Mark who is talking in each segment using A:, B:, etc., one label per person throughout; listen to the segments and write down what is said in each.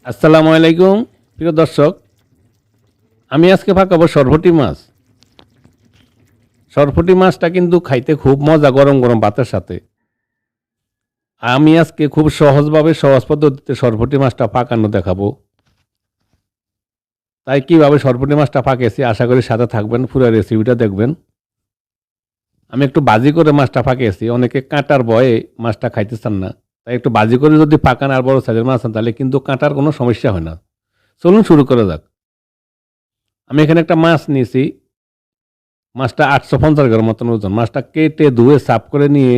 A: আসসালামু আলাইকুম প্রিয় দর্শক, আমি আজকে পাকাবো সরপুটি মাছ। সরপুটি মাছটা কিন্তু খাইতে খুব মজা গরম গরম ভাতের সাথে। আমি আজকে খুব সহজভাবে সহজ পদ্ধতিতে সরপুটি মাছটা পাকানো দেখাবো। তাই কিভাবে সরপুটি মাছটা পাকেছি আশা করি সাথে থাকবেন, পুরো রেসিপিটা দেখবেন। আমি একটু বাজি করে মাছটা পাকিয়েছি, অনেকে কাঁটার ভয়ে মাছটা খাইতে চান না, তাই একটু বাজি করে যদি পাকান আর বড় সাইজের মাছ তাহলে কিন্তু কাঁটার কোনো সমস্যা হয় না। চলুন শুরু করা যাক। আমি এখানে একটা মাছ নিয়েছি, মাছটা 850 গ্রাম মতন ওজন। মাছটা কেটে ধুয়ে সাফ করে নিয়ে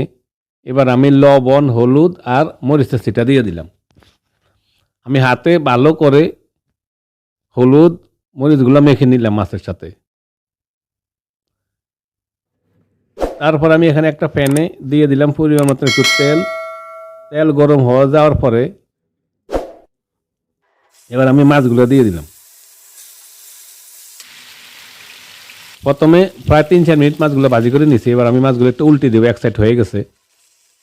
A: এবার আমি লবণ, হলুদ আর মরিচের ছিটা দিয়ে দিলাম। আমি হাতে ভালো করে হলুদ মরিচগুলো মেখে নিলাম মাছের সাথে। তারপর আমি এখানে একটা প্যানে দিয়ে দিলাম পরিমাণ মতো একটু তেল। তেল গরম হয়ে যাওয়ার পরে এবার আমি মাছগুলো দিয়ে দিলাম। প্রথমে প্রায় 3-4 মিনিট মাছগুলো ভাজি করে নিয়েছি। এবার আমি মাছগুলো একটু উল্টে দেবো, এক সাইড হয়ে গেছে।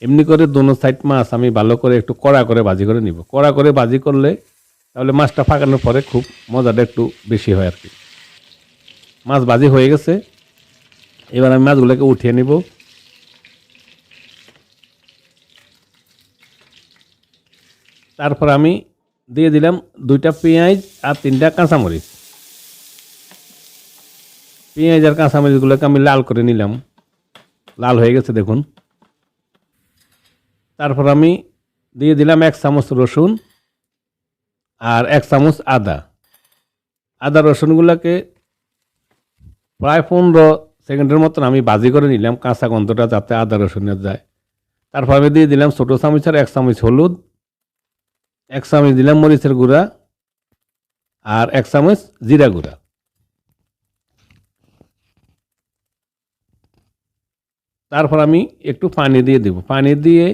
A: এমনি করে দোনো সাইড মাছ আমি ভালো করে একটু কড়া করে ভাজি করে নিব। কড়া করে ভাজি করলে তাহলে মাছটা পাকানোর পরে খুব মজাটা একটু বেশি হয় আর কি। মাছ ভাজি হয়ে গেছে, এবার আমি মাছগুলোকে উঠিয়ে নিব। তারপর আমি দিয়ে দিলাম 2টা পেঁয়াজ আর 3টা কাঁচামরিচ। পেঁয়াজ আর কাঁচামরিচগুলোকে আমি লাল করে নিলাম, লাল হয়ে গেছে দেখুন। তারপর আমি দিয়ে দিলাম 1 চামচ রসুন আর 1 চামচ আদা। আদা রসুনগুলোকে প্রায় 15 সেকেন্ডের মতন আমি ভাজি করে নিলাম, কাঁচা গন্ধটা যাতে আদা রসুনের যায়। তারপর আমি দিয়ে দিলাম ছোটো চামচের 1 চামচ হলুদ, 1 চামচ দিলাম মরিচের গুঁড়া আর 1 চামচ জিরা গুঁড়া। তারপর আমি একটু পানি দিয়ে দেব। পানি দিয়ে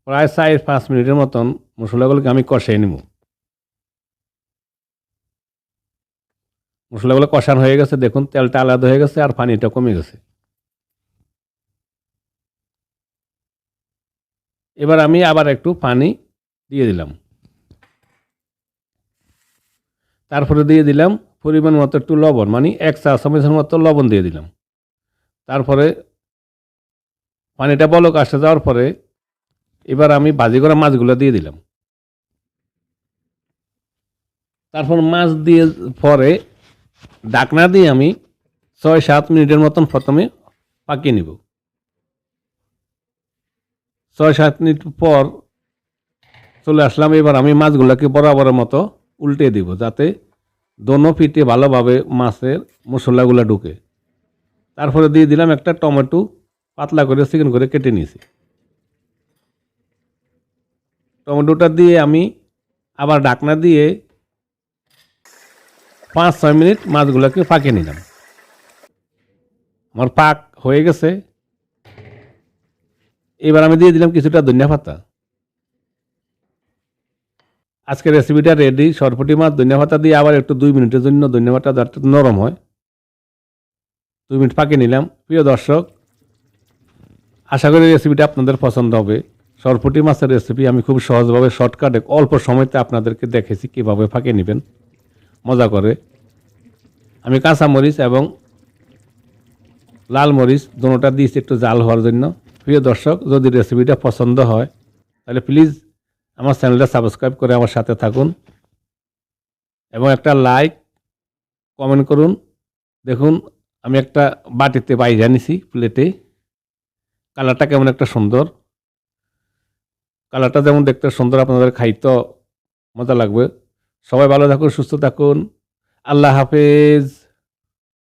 A: প্রায় 4-5 মিনিটের মতন মশলাগুলোকে আমি কষিয়ে নেব। মশলাগুলো কষানো হয়ে গেছে দেখুন, তেলটা আলাদা হয়ে গেছে আর পানিটা কমে গেছে। এবার আমি আবার একটু পানি দিয়ে দিলাম। তারপরে দিয়ে দিলাম পরিমাণ মতো একটু লবণ, মানে 1 চা চামচের মতো লবণ দিয়ে দিলাম। তারপরে পানিটা বলক আসে যাওয়ার পরে এবার আমি ভাজি করা মাছগুলো দিয়ে দিলাম। তারপর মাছ দিয়ে পরে ঢাকনা দিয়ে আমি 6-7 মিনিটের মতন প্রথমে পাকিয়ে নিব। 6-7 মিনিট পর চলে আসলাম। এবার আমি মাছগুলোকে বরাবরের মতো উল্টে দিব যাতে দোনো পিঠে ভালোভাবে মাছের মশলাগুলো ঢুকে। তারপরে দিয়ে দিলাম একটা টমেটো, পাতলা করে চিকেন করে কেটে নিয়েছি। টমেটোটা দিয়ে আমি আবার ঢাকনা দিয়ে 5-6 মিনিট মাছগুলোকে পাকিয়ে নিলাম। আমার পাক হয়ে গেছে। এবার আমি দিয়ে দিলাম কিছুটা ধনিয়া পাতা। আজকের রেসিপিটা রেডি। সরপুটি মাছ ধনিয়া পাতা দিয়ে আবার একটু 2 মিনিটের জন্য ধনিয়া পাতা যাতে নরম হয় 2 মিনিট পাকিয়ে নিলাম। প্রিয় দর্শক, আশা করি রেসিপিটা আপনাদের পছন্দ হবে। সরপুটি মাছের রেসিপি আমি খুব সহজভাবে শর্টকাটে অল্প সময়তে আপনাদেরকে দেখেছি কীভাবে পাকিয়ে নেবেন মজা করে। আমি কাঁচামরিচ এবং লাল মরিচ দুটোটা দিয়েছি একটু জাল হওয়ার জন্য। প্রিয় দর্শক, যদি রেসিপিটা পছন্দ হয় তাহলে প্লিজ আমার চ্যানেলটা সাবস্ক্রাইব করে আমার সাথে থাকুন এবং একটা লাইক কমেন্ট করুন। দেখুন আমি একটা বাটিতে বাইরে নিছি প্লেটে। কালারটা কেমন একটা সুন্দর। কালারটা যেমন দেখতে সুন্দর, আপনাদের খাইতে মজা লাগবে। সবাই ভালো থাকুন, সুস্থ থাকুন। আল্লাহ হাফেজ।